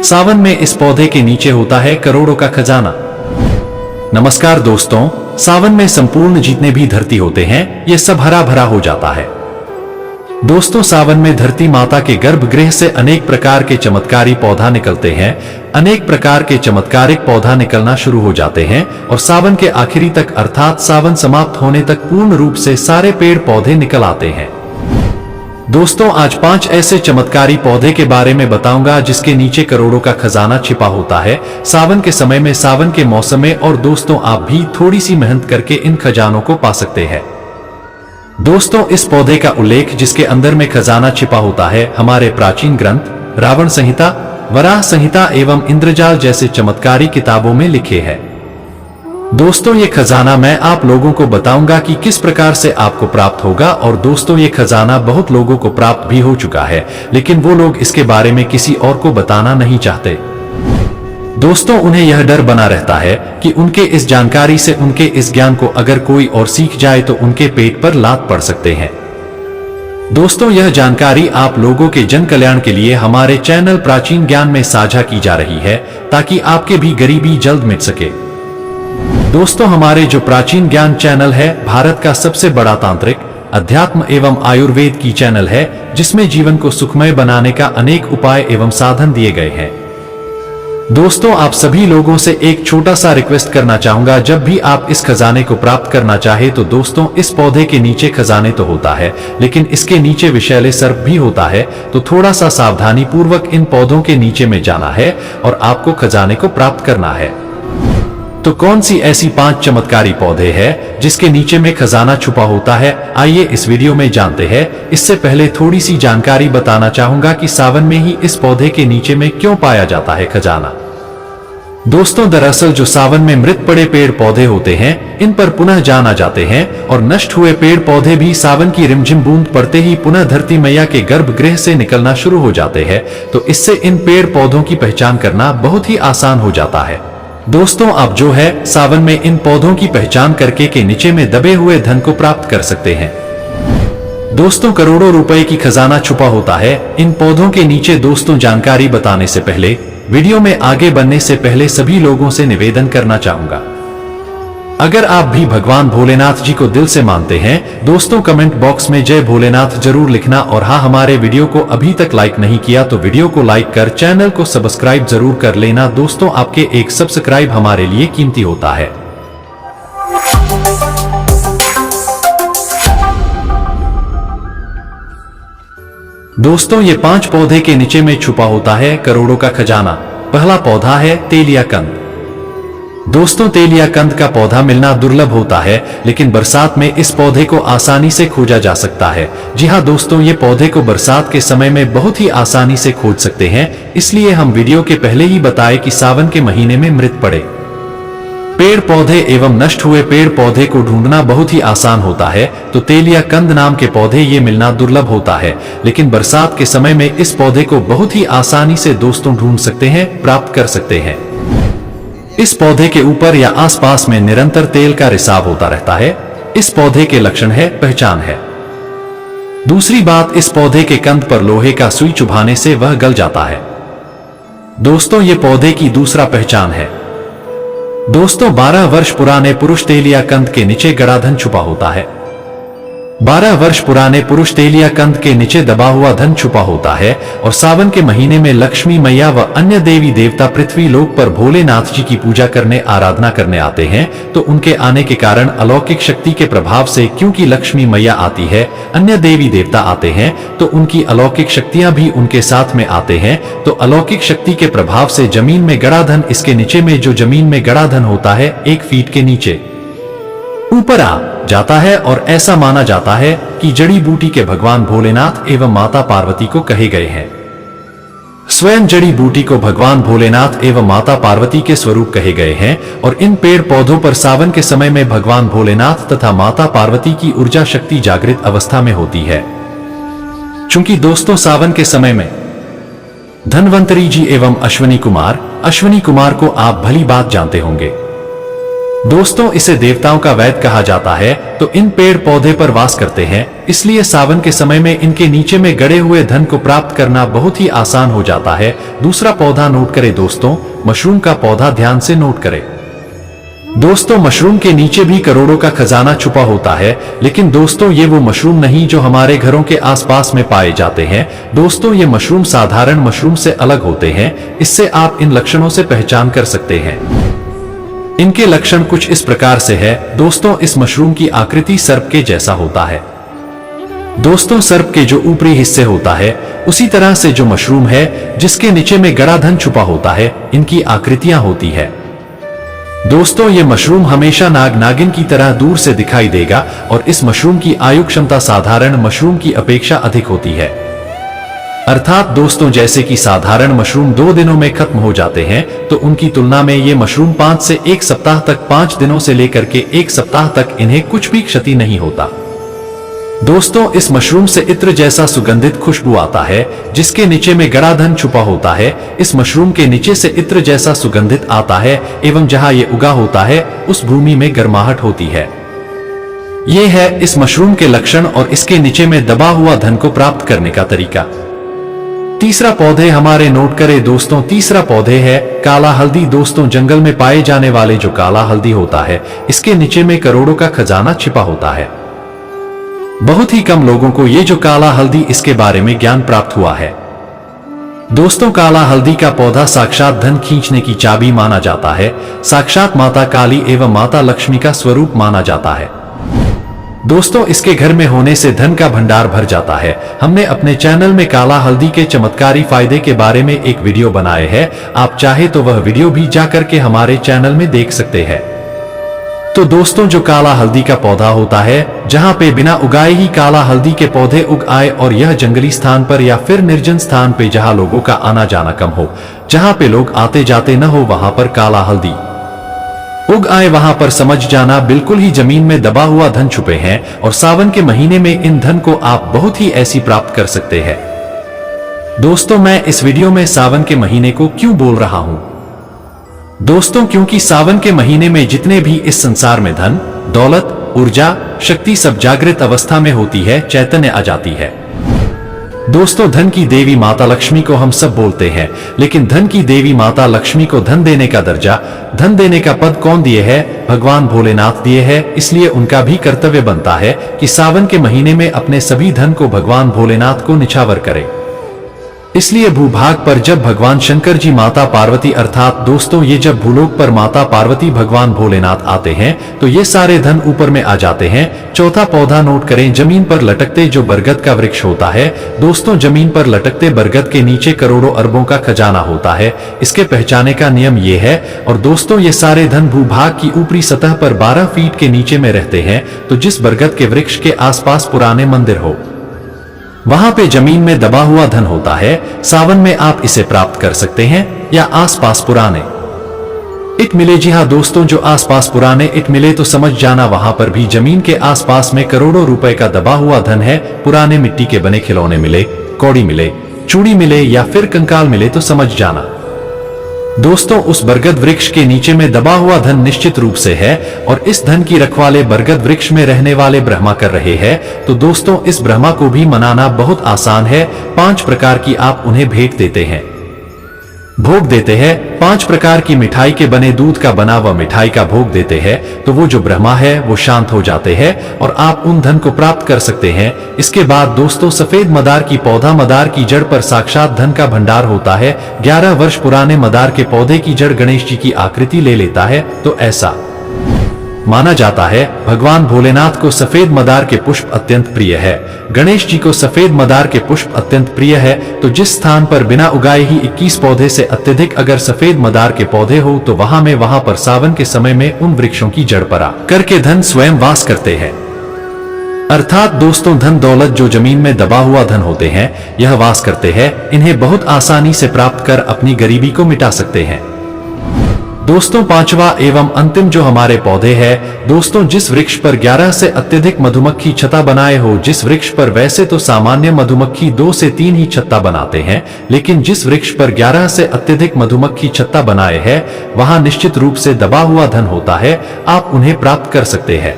सावन में इस पौधे के नीचे होता है करोड़ों का खजाना। नमस्कार दोस्तों, सावन में संपूर्ण जितने भी धरती होते हैं ये सब हरा भरा हो जाता है। दोस्तों, सावन में धरती माता के गर्भगृह से अनेक प्रकार के चमत्कारी पौधा निकलते हैं। अनेक प्रकार के चमत्कारिक पौधा निकलना शुरू हो जाते हैं और सावन के आखिरी तक अर्थात सावन समाप्त होने तक पूर्ण रूप से सारे पेड़ पौधे निकल आते हैं। दोस्तों, आज 5 ऐसे चमत्कारी पौधे के बारे में बताऊंगा जिसके नीचे करोड़ों का खजाना छिपा होता है सावन के समय में, सावन के मौसम में। और दोस्तों, आप भी थोड़ी सी मेहनत करके इन खजानों को पा सकते हैं। दोस्तों, इस पौधे का उल्लेख जिसके अंदर में खजाना छिपा होता है हमारे प्राचीन ग्रंथ रावण संहिता, वराह संहिता एवं इंद्रजाल जैसे चमत्कारी किताबों में लिखे हैं। दोस्तों, ये खजाना मैं आप लोगों को बताऊंगा कि किस प्रकार से आपको प्राप्त होगा। और दोस्तों, ये खजाना बहुत लोगों को प्राप्त भी हो चुका है, लेकिन वो लोग इसके बारे में किसी और को बताना नहीं चाहते। दोस्तों, उन्हें यह डर बना रहता है कि उनके इस जानकारी से, उनके इस ज्ञान को अगर कोई और सीख जाए तो उनके पेट पर लात पड़ सकते हैं। दोस्तों, यह जानकारी आप लोगों के जन कल्याण के लिए हमारे चैनल प्राचीन ज्ञान में साझा की जा रही है, ताकि आपके भी गरीबी जल्द मिट सके। दोस्तों, हमारे जो प्राचीन ज्ञान चैनल है भारत का सबसे बड़ा तांत्रिक, अध्यात्म एवं आयुर्वेद की चैनल है, जिसमें जीवन को सुखमय बनाने का अनेक उपाय एवं साधन दिए गए हैं। दोस्तों, आप सभी लोगों से एक छोटा सा रिक्वेस्ट करना चाहूंगा, जब भी आप इस खजाने को प्राप्त करना चाहे तो दोस्तों, इस पौधे के नीचे खजाने तो होता है, लेकिन इसके नीचे विषैले सर्प भी होता है। तो थोड़ा सा सावधानी पूर्वक इन पौधों के नीचे में जाना है और आपको खजाने को प्राप्त करना है। तो कौन सी ऐसी 5 चमत्कारी पौधे हैं जिसके नीचे में खजाना छुपा होता है, आइए इस वीडियो में जानते हैं। इससे पहले थोड़ी सी जानकारी बताना चाहूंगा कि सावन में ही इस पौधे के नीचे में क्यों पाया जाता है खजाना। दोस्तों, दरअसल जो सावन में मृत पड़े पेड़ पौधे होते हैं इन पर पुनः जान आ जाते हैं और नष्ट हुए पेड़ पौधे भी सावन की रिमझिम बूंद पड़ते ही पुनः धरती मैया के गर्भगृह से निकलना शुरू हो जाते हैं। तो इससे इन पेड़ पौधों की पहचान करना बहुत ही आसान हो जाता है। दोस्तों, आप जो है सावन में इन पौधों की पहचान करके के नीचे में दबे हुए धन को प्राप्त कर सकते हैं। दोस्तों, करोड़ों रुपए की खजाना छुपा होता है इन पौधों के नीचे। दोस्तों, जानकारी बताने से पहले, वीडियो में आगे बढ़ने से पहले सभी लोगों से निवेदन करना चाहूंगा, अगर आप भी भगवान भोलेनाथ जी को दिल से मानते हैं दोस्तों, कमेंट बॉक्स में जय भोलेनाथ जरूर लिखना। और हाँ, हमारे वीडियो को अभी तक लाइक नहीं किया तो वीडियो को लाइक कर चैनल को सब्सक्राइब जरूर कर लेना। दोस्तों, आपके एक सब्सक्राइब हमारे लिए कीमती होता है। दोस्तों, ये 5 पौधे के नीचे में छुपा होता है करोड़ों का खजाना। पहला पौधा है तेलिया कंद। दोस्तों, तेलिया कंद का पौधा मिलना दुर्लभ होता है, लेकिन बरसात में इस पौधे को आसानी से खोजा जा सकता है। जी हाँ दोस्तों, ये पौधे को बरसात के समय में बहुत ही आसानी से खोज सकते हैं। इसलिए हम वीडियो के पहले ही बताए कि सावन के महीने में मृत पड़े पेड़ पौधे एवं नष्ट हुए पेड़ पौधे को ढूंढना बहुत ही आसान होता है। तो तेलिया कंद नाम के पौधे ये मिलना दुर्लभ होता है, लेकिन बरसात के समय में इस पौधे को बहुत ही आसानी से दोस्तों ढूंढ सकते हैं, प्राप्त कर सकते हैं। इस पौधे के ऊपर या आसपास में निरंतर तेल का रिसाव होता रहता है। इस पौधे के लक्षण है, पहचान है। दूसरी बात, इस पौधे के कंद पर लोहे का सुई चुभाने से वह गल जाता है। दोस्तों, ये पौधे की दूसरा पहचान है। दोस्तों, 12 वर्ष पुराने पुरुष तेलिया कंद के नीचे गड़ा धन छुपा होता है। 12 वर्ष पुराने पुरुष तेलिया कंद के नीचे दबा हुआ धन छुपा होता है। और सावन के महीने में लक्ष्मी मैया व अन्य देवी देवता पृथ्वी लोक पर भोलेनाथ जी की पूजा करने, आराधना करने आते हैं। तो उनके आने के कारण अलौकिक शक्ति के प्रभाव से, क्योंकि लक्ष्मी मैया आती है, अन्य देवी देवता आते हैं, तो उनकी अलौकिक शक्तियां भी उनके साथ में आते हैं। तो अलौकिक शक्ति के प्रभाव से जमीन में गड़ा धन, इसके नीचे में जो जमीन में गड़ा धन होता है 1 फीट के नीचे ऊपर आ जाता है। और ऐसा माना जाता है कि जड़ी बूटी के भगवान भोलेनाथ एवं माता पार्वती को कहे गए हैं। स्वयं जड़ी बूटी को भगवान भोलेनाथ एवं माता पार्वती के स्वरूप कहे गए हैं। और इन पेड़ पौधों पर सावन के समय में भगवान भोलेनाथ तथा माता पार्वती की ऊर्जा शक्ति जागृत अवस्था में होती है। चूंकि दोस्तों, सावन के समय में धनवंतरी जी एवं अश्विनी कुमार को आप भली बात जानते होंगे। दोस्तों इसे देवताओं का वैद कहा जाता है। तो इन पेड़ पौधे पर वास करते हैं, इसलिए सावन के समय में इनके नीचे में गड़े हुए धन को प्राप्त करना बहुत ही आसान हो जाता है। दूसरा पौधा नोट करें दोस्तों, मशरूम का पौधा ध्यान से नोट करें। दोस्तों मशरूम के नीचे भी करोड़ों का खजाना छुपा होता है, लेकिन दोस्तों ये वो मशरूम नहीं जो हमारे घरों के आसपास में पाए जाते हैं। दोस्तों ये मशरूम साधारण मशरूम से अलग होते हैं। इससे आप इन लक्षणों से पहचान कर सकते हैं। इनके लक्षण कुछ इस प्रकार से है। दोस्तों इस मशरूम की आकृति सर्प के जैसा होता है। दोस्तों सर्प के जो ऊपरी हिस्से होता है, उसी तरह से जो मशरूम है जिसके नीचे में गड़ा धन छुपा होता है, इनकी आकृतियां होती है। दोस्तों ये मशरूम हमेशा नाग नागिन की तरह दूर से दिखाई देगा और इस मशरूम की आयु क्षमता साधारण मशरूम की अपेक्षा अधिक होती है। अर्थात दोस्तों जैसे कि साधारण मशरूम 2 दिनों में खत्म हो जाते हैं, तो उनकी तुलना में ये मशरूम 5 से 1 सप्ताह तक, 5 दिनों से लेकर के 1 सप्ताह तक इन्हें कुछ भी क्षति नहीं होता। दोस्तों इस मशरूम से इत्र जैसा सुगंधित खुशबू आता है, जिसके नीचे में गड़ा धन छुपा होता है। इस मशरूम के नीचे से इत्र जैसा सुगंधित आता है एवं जहां ये उगा होता है उस भूमि में गर्माहट होती है। ये है इस मशरूम के लक्षण और इसके नीचे में दबा हुआ धन को प्राप्त करने का तरीका। तीसरा पौधे हमारे नोट करें दोस्तों, तीसरा पौधे है काला हल्दी। दोस्तों जंगल में पाए जाने वाले जो काला हल्दी होता है, इसके नीचे में करोड़ों का खजाना छिपा होता है। बहुत ही कम लोगों को ये जो काला हल्दी इसके बारे में ज्ञान प्राप्त हुआ है। दोस्तों काला हल्दी का पौधा साक्षात धन खींचने की चाबी माना जाता है। साक्षात माता काली एवं माता लक्ष्मी का स्वरूप माना जाता है। दोस्तों इसके घर में होने से धन का भंडार भर जाता है। हमने अपने चैनल में काला हल्दी के चमत्कारी फायदे के बारे में एक वीडियो बनाए हैं। आप चाहे तो वह वीडियो भी जाकर के हमारे चैनल में देख सकते हैं। तो दोस्तों जो काला हल्दी का पौधा होता है, जहां पे बिना उगाए ही काला हल्दी के पौधे उग आए और यह जंगली स्थान पर या फिर निर्जन स्थान पे जहां लोगों का आना जाना कम हो, जहां पे लोग आते जाते न हो, वहां पर काला हल्दी उग आए, वहां पर समझ जाना बिल्कुल ही जमीन में दबा हुआ धन छुपे हैं और सावन के महीने में इन धन को आप बहुत ही ऐसी प्राप्त कर सकते हैं। दोस्तों मैं इस वीडियो में सावन के महीने को क्यों बोल रहा हूं? दोस्तों क्योंकि सावन के महीने में जितने भी इस संसार में धन, दौलत, ऊर्जा, शक्ति सब जागृत अवस्था में होती है, चैतन्य आ जाती है। दोस्तों धन की देवी माता लक्ष्मी को हम सब बोलते हैं, लेकिन धन की देवी माता लक्ष्मी को धन देने का दर्जा, धन देने का पद कौन दिए है? भगवान भोलेनाथ दिए है। इसलिए उनका भी कर्तव्य बनता है कि सावन के महीने में अपने सभी धन को भगवान भोलेनाथ को निछावर करे। इसलिए भूभाग पर जब भगवान शंकर जी माता पार्वती अर्थात दोस्तों ये जब भूलोक पर माता पार्वती भगवान भोलेनाथ आते हैं, तो ये सारे धन ऊपर में आ जाते हैं। चौथा पौधा नोट करें, जमीन पर लटकते जो बरगद का वृक्ष होता है। दोस्तों जमीन पर लटकते बरगद के नीचे करोड़ों अरबों का खजाना होता है। इसके पहचाने का नियम ये है। और दोस्तों ये सारे धन भूभाग की ऊपरी सतह पर 12 फीट के नीचे में रहते हैं। तो जिस बरगद के वृक्ष के आसपास पुराने मंदिर हो, वहां पे जमीन में दबा हुआ धन होता है। सावन में आप इसे प्राप्त कर सकते हैं या आसपास पुराने ईंट मिले। जी हाँ दोस्तों, जो आसपास पुराने ईंट मिले तो समझ जाना वहां पर भी जमीन के आसपास में करोड़ों रुपए का दबा हुआ धन है। पुराने मिट्टी के बने खिलौने मिले, कौड़ी मिले, चूड़ी मिले या फिर कंकाल मिले तो समझ जाना दोस्तों उस बरगद वृक्ष के नीचे में दबा हुआ धन निश्चित रूप से है। और इस धन की रखवाले बरगद वृक्ष में रहने वाले ब्रह्मा कर रहे हैं। तो दोस्तों इस ब्रह्मा को भी मनाना बहुत आसान है। 5 प्रकार की आप उन्हें भेंट देते हैं, भोग देते हैं। 5 प्रकार की मिठाई के बने दूध का बना हुआ मिठाई का भोग देते हैं। तो वो जो ब्रह्मा है वो शांत हो जाते हैं और आप उन धन को प्राप्त कर सकते हैं। इसके बाद दोस्तों सफेद मदार की पौधा, मदार की जड़ पर साक्षात धन का भंडार होता है। 11 वर्ष पुराने मदार के पौधे की जड़ गणेश जी की आकृति ले लेता है। तो ऐसा माना जाता है भगवान भोलेनाथ को सफेद मदार के पुष्प अत्यंत प्रिय है। गणेश जी को सफेद मदार के पुष्प अत्यंत प्रिय है। तो जिस स्थान पर बिना उगाए ही 21 पौधे से अत्यधिक अगर सफेद मदार के पौधे हो, तो वहां पर सावन के समय में उन वृक्षों की जड़ पर आ करके धन स्वयं वास करते हैं। अर्थात दोस्तों धन दौलत जो जमीन में दबा हुआ धन होते हैं, यह वास करते हैं। इन्हें बहुत आसानी से प्राप्त कर अपनी गरीबी को मिटा सकते हैं। दोस्तों पांचवा एवं अंतिम जो हमारे पौधे हैं दोस्तों, जिस वृक्ष पर 11 से अत्यधिक मधुमक्खी छत्ता बनाए हो, जिस वृक्ष पर वैसे तो सामान्य मधुमक्खी 2 से 3 ही छत्ता बनाते हैं, लेकिन जिस वृक्ष पर 11 से अत्यधिक मधुमक्खी छत्ता बनाए है वहां निश्चित रूप से दबा हुआ धन होता है, आप उन्हें प्राप्त कर सकते हैं।